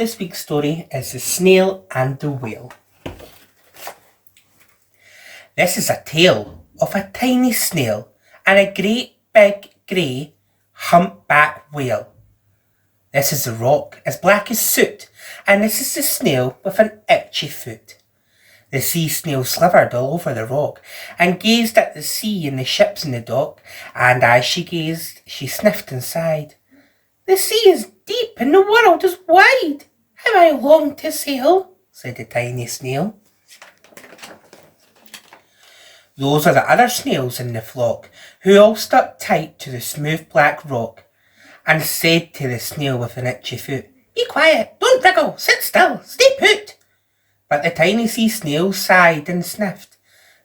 this week's story is The Snail and the Whale. This is a tale of a tiny snail and a great big grey humpback whale. This is the rock as black as soot, and this is the snail with an itchy foot. The sea snail slithered all over the rock and gazed at the sea and the ships in the dock, and as she gazed she sniffed and sighed. "The sea is deep and the world is wide. How I long to sail," said the tiny snail. Those are the other snails in the flock, who all stuck tight to the smooth black rock, and said to the snail with an itchy foot, "Be quiet, don't wriggle, sit still, stay put." But the tiny sea snail sighed and sniffed,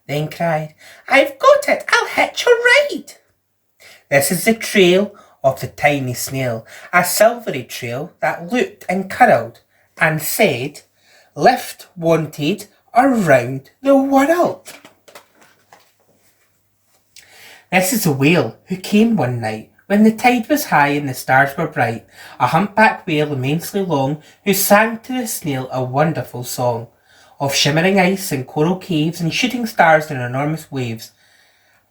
then cried, "I've got it, I'll hitch a ride." This is the trail of the tiny snail, a silvery trail that looked and curled and said, "Lift wanted around the world." This is a whale who came one night when the tide was high and the stars were bright, a humpback whale immensely long who sang to the snail a wonderful song of shimmering ice and coral caves and shooting stars and enormous waves.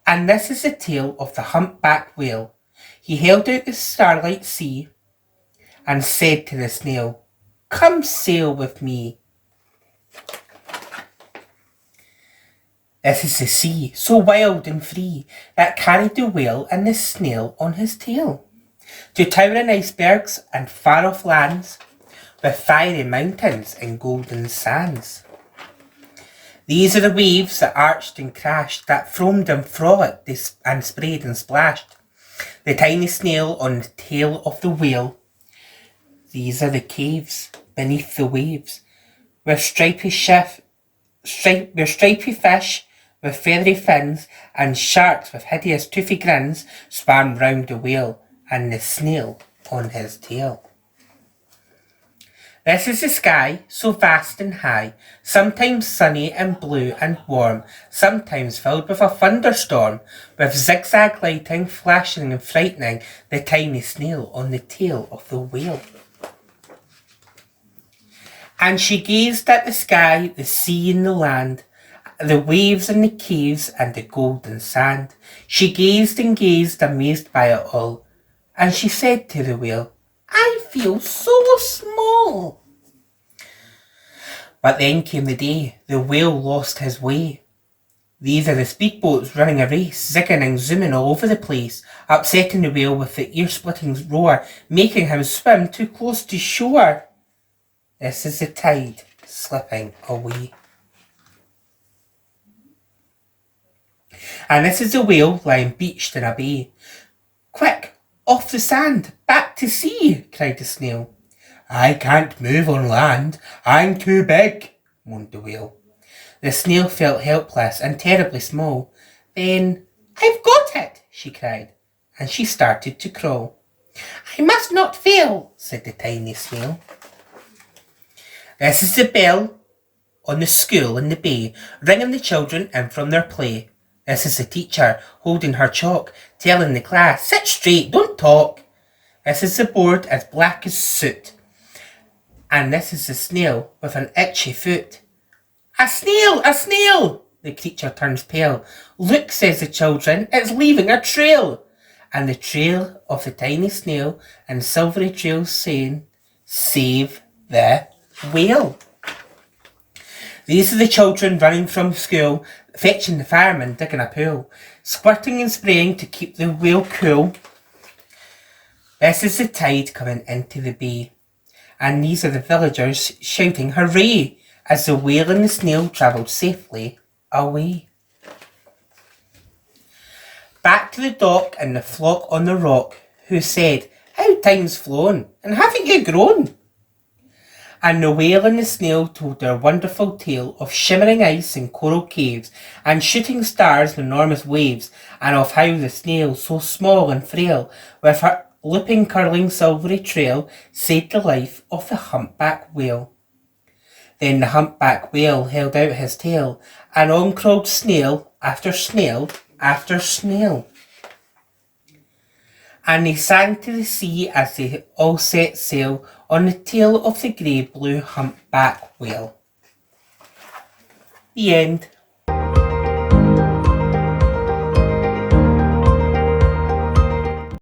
And this is the tale of the humpback whale. He held out the starlight sea and said to the snail, "Come sail with me." This is the sea, so wild and free, that carried the whale and the snail on his tail to towering icebergs and far-off lands with fiery mountains and golden sands. These are the waves that arched and crashed, that foamed and frolicked and sprayed and splashed the tiny snail on the tail of the whale. These are the caves beneath the waves, where stripy fish with feathery fins and sharks with hideous toothy grins swam round the whale and the snail on his tail. This is the sky, so vast and high, sometimes sunny and blue and warm, sometimes filled with a thunderstorm, with zigzag lighting, flashing and frightening the tiny snail on the tail of the whale. And she gazed at the sky, the sea and the land, the waves and the caves and the golden sand. She gazed and gazed, amazed by it all, and she said to the whale, "I feel so small." But then came the day the whale lost his way. These are the speedboats running a race, zigging and zooming all over the place, upsetting the whale with the ear-splitting roar, making him swim too close to shore. This is the tide slipping away. And this is the whale lying beached in a bay. "Quick, off the sand, back to sea," cried the snail. "I can't move on land, I'm too big," moaned the whale. The snail felt helpless and terribly small. Then, "I've got it," she cried, and she started to crawl. "I must not fail," said the tiny snail. This is the bell on the school in the bay, ringing the children in from their play. This is the teacher holding her chalk, telling the class, "Sit straight, don't talk." This is the board as black as soot. And this is the snail with an itchy foot. "A snail, a snail!" The creature turns pale. "Look," says the children, "it's leaving a trail." And the trail of the tiny snail and silvery trail saying, "Save the whale." These are the children running from school, fetching the fireman digging a pool, squirting and spraying to keep the whale cool. This is the tide coming into the bay, and these are the villagers shouting hooray as the whale and the snail travelled safely away. Back to the dock and the flock on the rock, who said, "How time's flown, and haven't you grown?" And the whale and the snail told their wonderful tale of shimmering ice and coral caves, and shooting stars and enormous waves, and of how the snail, so small and frail, with her looping curling silvery trail, saved the life of the humpback whale. Then the humpback whale held out his tail, and on crawled snail after snail after snail. and they sang to the sea as they all set sail on the tail of the grey-blue humpback whale. The end.